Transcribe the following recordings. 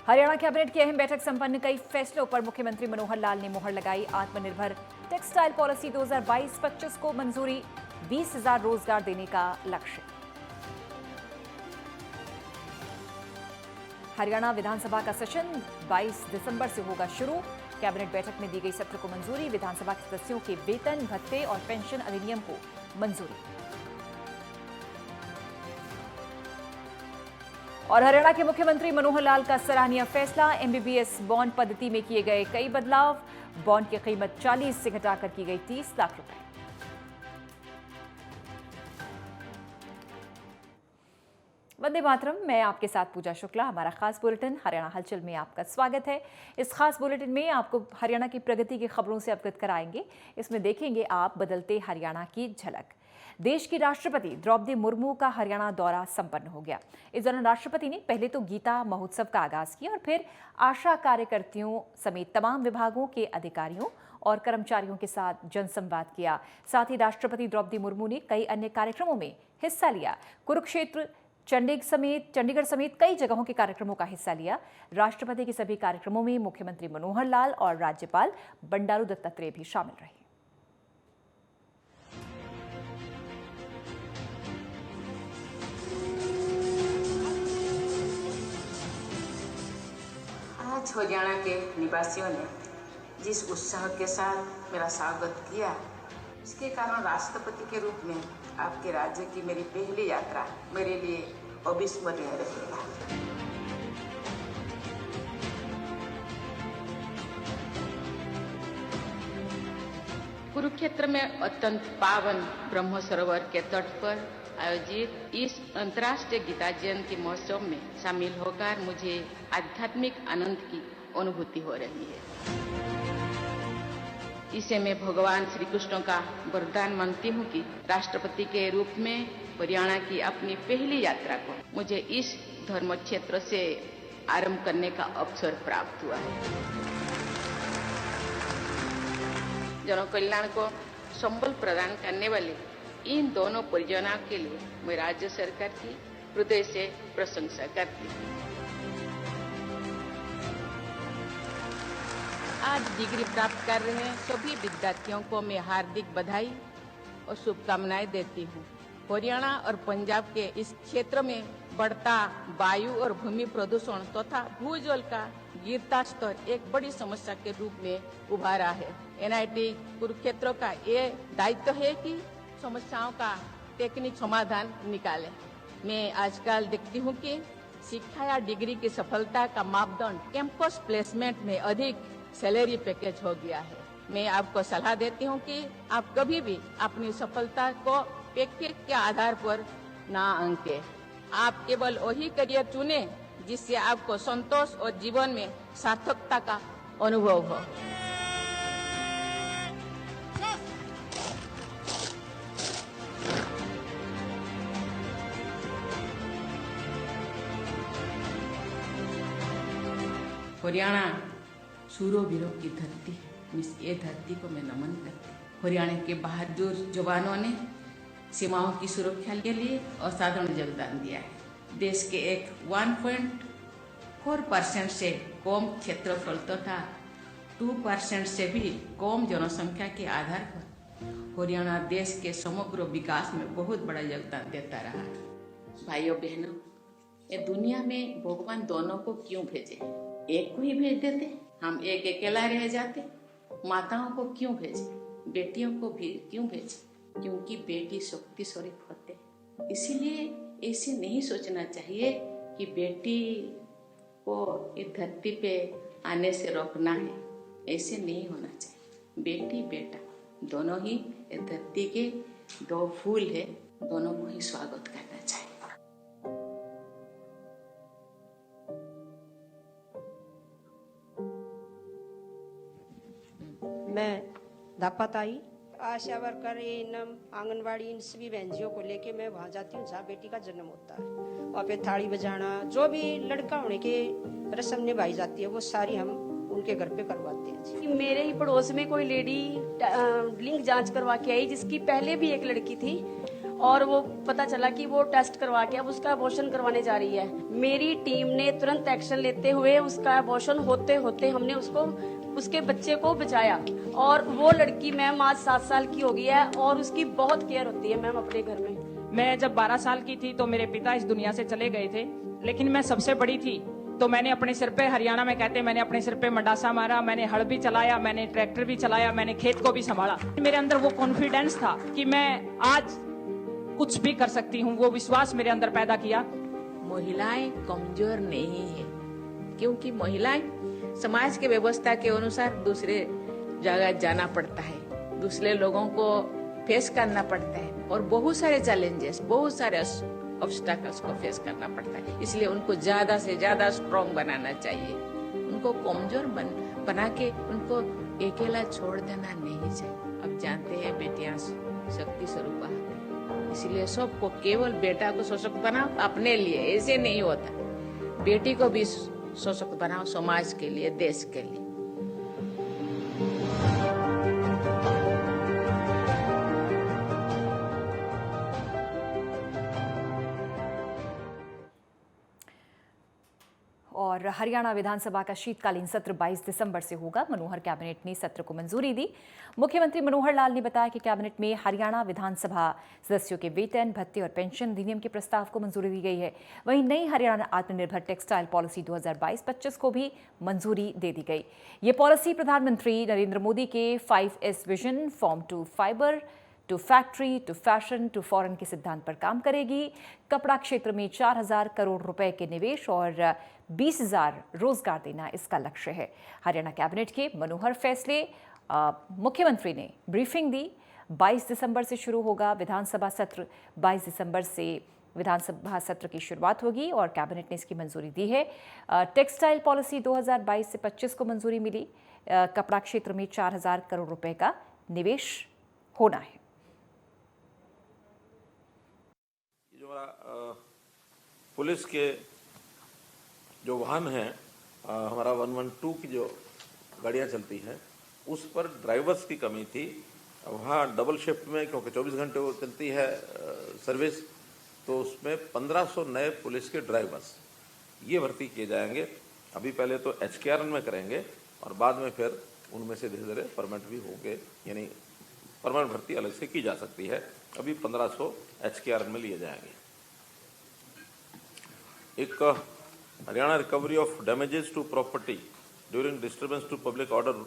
Haryana cabinet की अहम बैठक संपन्न, कई फैसलों पर मुख्यमंत्री मनोहर लाल ने मुहर लगाई। आत्मनिर्भर टेक्सटाइल पॉलिसी 2022-25 को मंजूरी, 20,000 रोजगार देने का लक्ष्य। हरियाणा विधानसभा का सेशन 22 दिसंबर से होगा शुरू। कैबिनेट बैठक में दी गई सत्र को मंजूरी, विधानसभा के सदस्यों के वेतन भत्ते और पेंशन अधिनियम को मंजूरी। और हरियाणा के मुख्यमंत्री मनोहर लाल का सराहनीय फैसला, एमबीबीएस बॉन्ड पद्धति में किए गए कई बदलाव। बॉन्ड की कीमत 40 से घटाकर की गई 30 लाख रुपए। वंदे मातरम, मैं आपके साथ पूजा शुक्ला। हमारा खास बुलेटिन हरियाणा हलचल में आपका स्वागत है। इस खास बुलेटिन में आपको हरियाणा की प्रगति की खबरों से अवगत कराएंगे। इसमें देखेंगे आप बदलते हरियाणा की झलक। देश की राष्ट्रपति द्रौपदी मुर्मू का हरियाणा दौरा संपन्न हो गया। इस दौरान राष्ट्रपति ने पहले तो गीता महोत्सव का आगाज किया और फिर आशा कार्यकर्तियों समेत तमाम विभागों के अधिकारियों और कर्मचारियों के साथ जनसंवाद किया। साथ ही राष्ट्रपति द्रौपदी मुर्मू ने कई अन्य कार्यक्रमों में हिस्सा लिया। कुरुक्षेत्र, चंडीगढ़ समेत कई जगहों के कार्यक्रमों का हिस्सा लिया। राष्ट्रपति के सभी कार्यक्रमों में मुख्यमंत्री मनोहर लाल और राज्यपाल बंडारू दत्तात्रेय भी शामिल रहे। आज हरियाणा के निवासियों ने जिस उत्साह के साथ मेरा स्वागत किया, इसके कारण राष्ट्रपति के रूप में आपके राज्य की मेरी पहली यात्रा मेरे लिए अविस्मरणीय रहेगा। कुरुक्षेत्र में अत्यंत पावन ब्रह्म सरोवर के तट पर आयोजित इस अंतर्राष्ट्रीय गीता जयंती महोत्सव में शामिल होकर मुझे आध्यात्मिक आनंद की अनुभूति हो रही है। इसे मैं भगवान श्री कृष्ण का वरदान मानती हूँ कि राष्ट्रपति के रूप में हरियाणा की अपनी पहली यात्रा को मुझे इस धर्म क्षेत्र से आरंभ करने का अवसर प्राप्त हुआ है। जन कल्याण को संबल प्रदान करने वाले इन दोनों परियोजनाओं के लिए मैं राज्य सरकार की हृदय से प्रशंसा करती हूँ। आज डिग्री प्राप्त कर रहे सभी विद्यार्थियों को मैं हार्दिक बधाई और शुभकामनाएं देती हूँ। हरियाणा और पंजाब के इस क्षेत्र में बढ़ता वायु और भूमि प्रदूषण तथा भूजल का गिरता स्तर एक बड़ी समस्या के रूप में उभारा है। एनआईटी कुरुक्षेत्र का ये दायित्व है कि समस्याओं का टेक्निक समाधान निकाले। मैं आजकल देखती हूँ कि शिक्षा या डिग्री की सफलता का मापदंड कैंपस प्लेसमेंट में अधिक सैलरी पैकेज हो गया है। मैं आपको सलाह देती हूँ कि आप कभी भी अपनी सफलता को पैकेज के आधार पर ना आंके। आप केवल वही करियर चुने जिससे आपको संतोष और जीवन में सार्थकता का अनुभव हो। हरियाणा सूरों वीरों की धरती, ये धरती को मैं नमन करती हूँ। हरियाणा के बहादुर जवानों ने सीमाओं की सुरक्षा के लिए असाधारण योगदान दिया है। देश के एक 1.4% से कम क्षेत्रफल तथा 2% से भी कम जनसंख्या के आधार पर हरियाणा देश के समग्र विकास में बहुत बड़ा योगदान देता रहा है। भाइयों बहनों, ये दुनिया में भगवान दोनों को क्यों भेजे? एक को ही भेज देते, हम एक अकेला रह जाते। माताओं को क्यों भेजे? बेटियों को भी क्यों भेजे? क्योंकि बेटी शक्ति स्वरूप होते। इसीलिए ऐसे नहीं सोचना चाहिए कि बेटी को इस धरती पे आने से रोकना है। ऐसे नहीं होना चाहिए। बेटी बेटा दोनों ही इस धरती के दो फूल है, दोनों को ही स्वागत करना चाहिए। मैं धापाताई आशा वर्कर, एएनएम, आंगनवाड़ी, इन सभी बहनजियों को लेके मैं वहाँ जाती हूँ जहाँ बेटी का जन्म होता है। वहाँ पे थाली बजाना, जो भी लड़का होने के रस्म निभाई जाती है, वो सारी हम उनके घर पे करवाते हैं जी। मेरे ही पड़ोस में कोई लेडी लिंग जांच करवा के आई, जिसकी पहले भी एक लड़की थी और वो पता चला कि वो टेस्ट करवा के अब उसका अबॉर्शन करवाने जा रही है। मेरी टीम ने तुरंत एक्शन लेते हुए उसका अबॉर्शन होते होते हमने उसके बच्चे को बचाया। और वो लड़की मैम आज 7 साल की हो गई है और उसकी बहुत केयर होती है मैम अपने घर में। मैं जब 12 साल की थी तो मेरे पिता इस दुनिया से चले गए थे, लेकिन मैं सबसे बड़ी थी तो मैंने अपने सिर पे, हरियाणा में कहते हैं, मैंने अपने सिर पे मंडासा मारा, मैंने हल भी चलाया, मैंने ट्रैक्टर भी चलाया, मैंने खेत को भी संभाला। मेरे अंदर वो कॉन्फिडेंस था कि मैं आज कुछ भी कर सकती हूँ, वो विश्वास मेरे अंदर पैदा किया। महिलाएं कमजोर नहीं है, क्योंकि महिलाएं समाज के व्यवस्था के अनुसार दूसरे जगह जाना पड़ता है, दूसरे लोगों को फेस करना पड़ता है और बहुत सारे चैलेंजेस, बहुत सारे ऑब्स्टैकल्स को फेस करना पड़ता है। इसलिए उनको ज्यादा से ज्यादा स्ट्रॉन्ग बनाना चाहिए, उनको कमजोर बना के उनको अकेला छोड़ देना नहीं चाहिए। अब जानते हैं बेटियां शक्ति स्वरूप है, इसलिए सबको केवल बेटा को सशक्त बनाओ अपने लिए, ऐसे नहीं होता। बेटी को भी सशक्त बनाओ समाज के लिए, देश के लिए। और हरियाणा विधानसभा का शीतकालीन सत्र 22 दिसंबर से होगा। मनोहर कैबिनेट ने सत्र को मंजूरी दी। मुख्यमंत्री मनोहर लाल ने बताया कि कैबिनेट में हरियाणा विधानसभा सदस्यों के वेतन, भत्ते और पेंशन अधिनियम के प्रस्ताव को मंजूरी दी गई है। वहीं नई हरियाणा आत्मनिर्भर टेक्सटाइल पॉलिसी 2022-25 को भी मंजूरी दे दी गई। ये पॉलिसी प्रधानमंत्री नरेंद्र मोदी के 5S vision, farm to fibre, to factory, to fashion, to foreign के सिद्धांत पर काम करेगी। कपड़ा क्षेत्र में 4,000 करोड़ रुपए के निवेश और 20,000 रोजगार देना इसका लक्ष्य है। हरियाणा कैबिनेट के मनोहर फैसले मुख्यमंत्री ने ब्रीफिंग दी। 22 दिसंबर से शुरू होगा विधानसभा सत्र। 22 दिसंबर से विधानसभा सत्र की शुरुआत होगी और कैबिनेट ने इसकी मंजूरी दी है। टेक्सटाइल पॉलिसी 2022 से 25 को मंजूरी मिली। कपड़ा क्षेत्र में 4,000 करोड़ रुपए का निवेश होना है। पुलिस के जो वाहन हैं, हमारा 112 की जो गाड़ियां चलती हैं, उस पर ड्राइवर्स की कमी थी। वहाँ डबल शिफ्ट में, क्योंकि 24 घंटे वो चलती है सर्विस, तो उसमें 1500 नए पुलिस के ड्राइवर्स ये भर्ती किए जाएंगे। अभी पहले तो HKRN में करेंगे और बाद में फिर उनमें से धीरे धीरे परमानेंट भी होंगे, यानी परमानेंट भर्ती अलग से की जा सकती है। अभी 1500 HKRN में लिए जाएंगे। एक Haryana recovery of damages to property during disturbance to public order,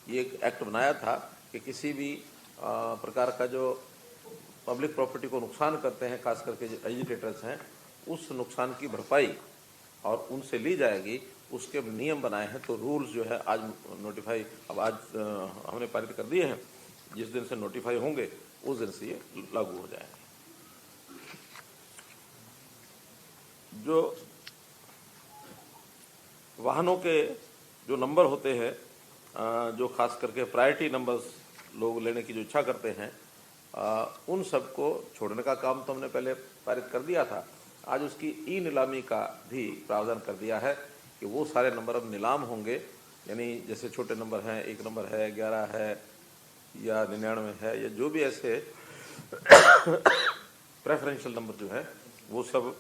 ये एक एक्ट बनाया था कि किसी भी प्रकार का जो पब्लिक प्रॉपर्टी को नुकसान करते हैं, खास करके जो एजिटेटर्स हैं, उस नुकसान की भरपाई और उनसे ली जाएगी, उसके नियम बनाए हैं। तो रूल्स जो है आज नोटिफाई, अब आज हमने पारित कर दिए हैं। जिस दिन से नोटिफाई होंगे उस दिन से ये लागू हो जाएंगे। जो वाहनों के जो नंबर होते हैं, जो खास करके प्रायोरिटी नंबर्स लोग लेने की जो इच्छा करते हैं, उन सबको छोड़ने का काम तो हमने पहले पारित कर दिया था। आज उसकी ई नीलामी का भी प्रावधान कर दिया है कि वो सारे नंबर अब नीलाम होंगे। यानी जैसे छोटे नंबर हैं, 1 नंबर है, 11 है या 99 है, या जो भी ऐसे प्रेफरेंशियल नंबर जो है, वो सब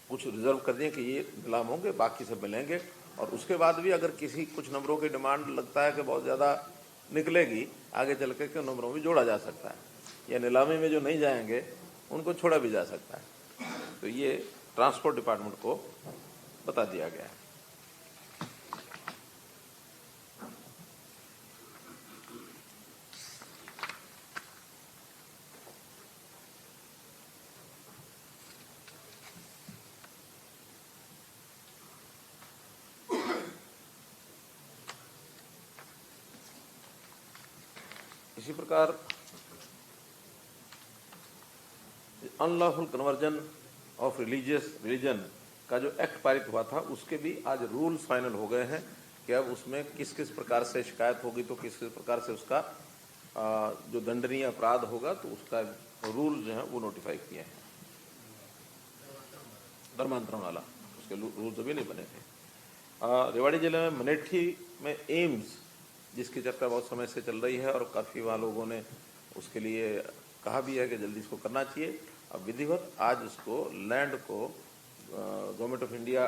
कुछ रिजर्व कर दिए कि ये नीलाम होंगे, बाकी सब मिलेंगे। और उसके बाद भी अगर किसी कुछ नंबरों की डिमांड लगता है कि बहुत ज़्यादा निकलेगी, आगे चल के नंबरों में जोड़ा जा सकता है, या नीलामी में जो नहीं जाएंगे उनको छोड़ा भी जा सकता है। तो ये ट्रांसपोर्ट डिपार्टमेंट को बता दिया गया है। इसी प्रकार अनलॉफुल कन्वर्जन ऑफ रिलीजन का जो एक्ट पारित हुआ था, उसके भी आज रूल्स फाइनल हो गए हैं कि अब उसमें किस किस प्रकार से शिकायत होगी, तो किस किस प्रकार से उसका जो दंडनीय अपराध होगा, तो उसका रूल जो है वो नोटिफाई किए हैं। धर्मांतरण वाला उसके रूल्स अभी नहीं बने थे। रेवाड़ी जिले में मनेठी में एम्स, जिसकी चर्चा बहुत समय से चल रही है और काफ़ी वहाँ लोगों ने उसके लिए कहा भी है कि जल्दी इसको करना चाहिए। अब विधिवत आज उसको लैंड को गवर्नमेंट ऑफ इंडिया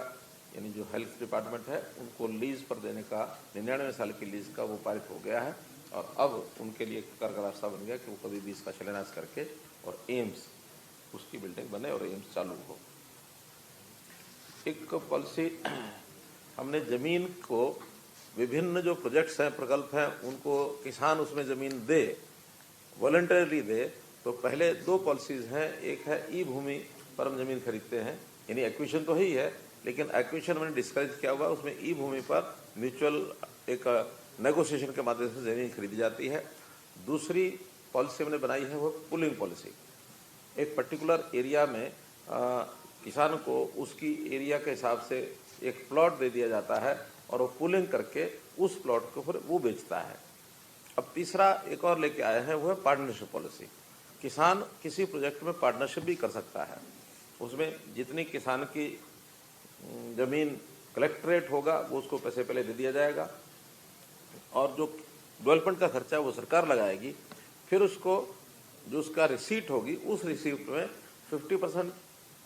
यानी जो हेल्थ डिपार्टमेंट है उनको लीज पर देने का 99 साल की लीज का वो पारित हो गया है और अब उनके लिए कारगर रास्ता बन गया कि वो कभी भी इसका शिलान्यास करके और एम्स उसकी बिल्डिंग बने और एम्स चालू हो। एक पॉलिसी हमने जमीन को विभिन्न जो प्रोजेक्ट्स हैं प्रकल्प हैं उनको किसान उसमें जमीन दे वॉलंटरली दे। तो पहले 2 पॉलिसीज हैं, एक है ई भूमि पर हम जमीन खरीदते हैं यानी एक्विजिशन तो ही है लेकिन एक्विजिशन मैंने डिस्करेज किया हुआ उसमें ई भूमि पर म्यूचुअल एक नेगोशिएशन के माध्यम से जमीन खरीदी जाती है। दूसरी पॉलिसी हमने बनाई है वो पुलिंग पॉलिसी। एक पर्टिकुलर एरिया में किसान को उसकी एरिया के हिसाब से एक प्लॉट दे दिया जाता है और वो पुलिंग करके उस प्लॉट को फिर वो बेचता है। अब तीसरा एक और लेके आए हैं वो है पार्टनरशिप पॉलिसी। किसान किसी प्रोजेक्ट में पार्टनरशिप भी कर सकता है, उसमें जितनी किसान की जमीन कलेक्ट्रेट होगा वो उसको पैसे पहले दे दिया जाएगा और जो डेवलपमेंट का खर्चा वो सरकार लगाएगी। फिर उसको जो उसका रिसीट होगी उस रिसीट में 50%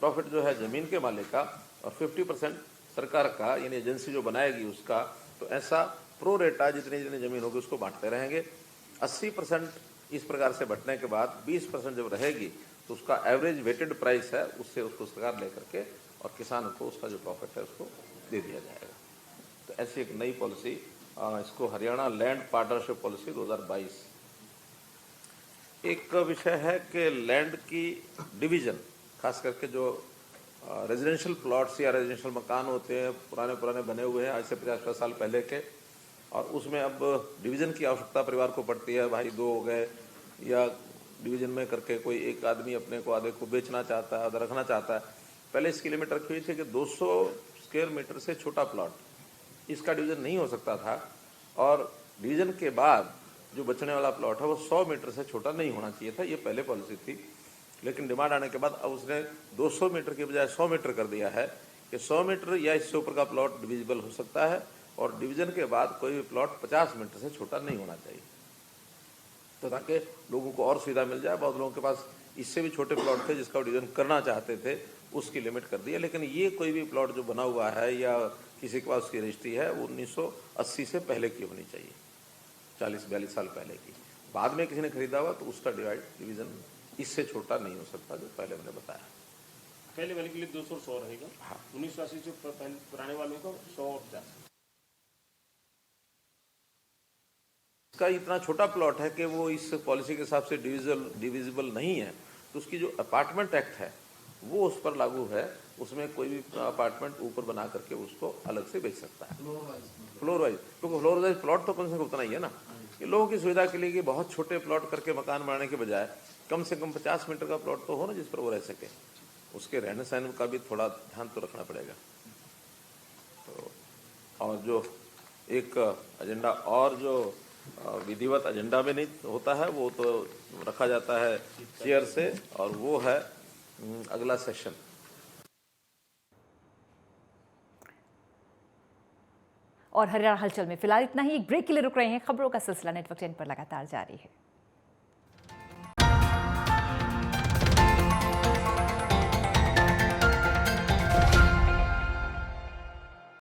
प्रॉफिट जो है जमीन के मालिक का और 50% सरकार का यानी एजेंसी जो बनाएगी उसका। तो ऐसा प्रो रेटा जितनी जितनी जमीन होगी उसको बांटते रहेंगे। 80% इस प्रकार से बंटने के बाद 20% जब रहेगी तो उसका एवरेज वेटेड प्राइस है उससे उसको सरकार लेकर के और किसान को उसका जो प्रॉफिट है उसको दे दिया जाएगा। तो ऐसी एक नई पॉलिसी इसको हरियाणा लैंड पार्टनरशिप पॉलिसी 2022। एक विषय है कि लैंड की डिवीजन खास करके जो रेजिडेंशियल प्लॉट्स या रेजिडेंशियल मकान होते हैं पुराने बने हुए हैं आज से 50 साल पहले के और उसमें अब डिवीज़न की आवश्यकता परिवार को पड़ती है। भाई 2 हो गए या डिवीज़न में करके कोई एक आदमी अपने को आधे को बेचना चाहता है आधा रखना चाहता है। पहले इसकी लिमिट रखी हुई थी कि 200 स्क्वायर मीटर से छोटा प्लॉट इसका डिवीज़न नहीं हो सकता था और डिवीज़न के बाद जो बचने वाला प्लॉट है वो 100 मीटर से छोटा नहीं होना चाहिए था। ये पहले पॉलिसी थी लेकिन डिमांड आने के बाद अब उसने 200 मीटर के बजाय 100 मीटर कर दिया है कि 100 मीटर या इससे ऊपर का प्लॉट डिविजिबल हो सकता है और डिवीजन के बाद कोई भी प्लॉट 50 मीटर से छोटा नहीं होना चाहिए। तो ताकि लोगों को और सुविधा मिल जाए। बहुत लोगों के पास इससे भी छोटे प्लॉट थे जिसका डिवीजन करना चाहते थे उसकी लिमिट कर दी है। लेकिन ये कोई भी प्लॉट जो बना हुआ है या किसी के पास उसकी रजिस्ट्री है वो 1980 से पहले की होनी चाहिए, 40-42 साल पहले की। बाद में किसी ने खरीदा हुआ तो उसका डिवीजन इससे छोटा नहीं हो सकता जो पहले मैंने बताया। पहले वाले के लिए 200 और 100 रहेगा। हाँ 1980 से पुराने वालों का 100 और 50। इसका इतना छोटा प्लॉट है कि वो इस पॉलिसी के हिसाब से डिविजिबल नहीं है तो उसकी जो अपार्टमेंट एक्ट है वो उस पर लागू है। उसमें कोई भी अपार्टमेंट ऊपर बना करके उसको अलग से बेच सकता है फ्लोर वाइज, क्योंकि फ्लोर वाइज प्लॉट तो कम से कम उतना ही है ना। कि लोगों की सुविधा के लिए कि बहुत छोटे प्लॉट करके मकान बनाने के बजाय कम से कम 50 मीटर का प्लॉट तो हो ना जिस पर वो रह सके। उसके रहने सहने का भी थोड़ा ध्यान तो रखना पड़ेगा। तो और जो एक एजेंडा और जो विधिवत एजेंडा में नहीं होता है वो तो रखा जाता है चेयर से और वो है अगला सेशन। और हरियाणा हलचल में फिलहाल इतना ही। एक ब्रेक के लिए रुक रहे हैं। खबरों का सिलसिला नेटवर्क 10 पर लगातार जारी है।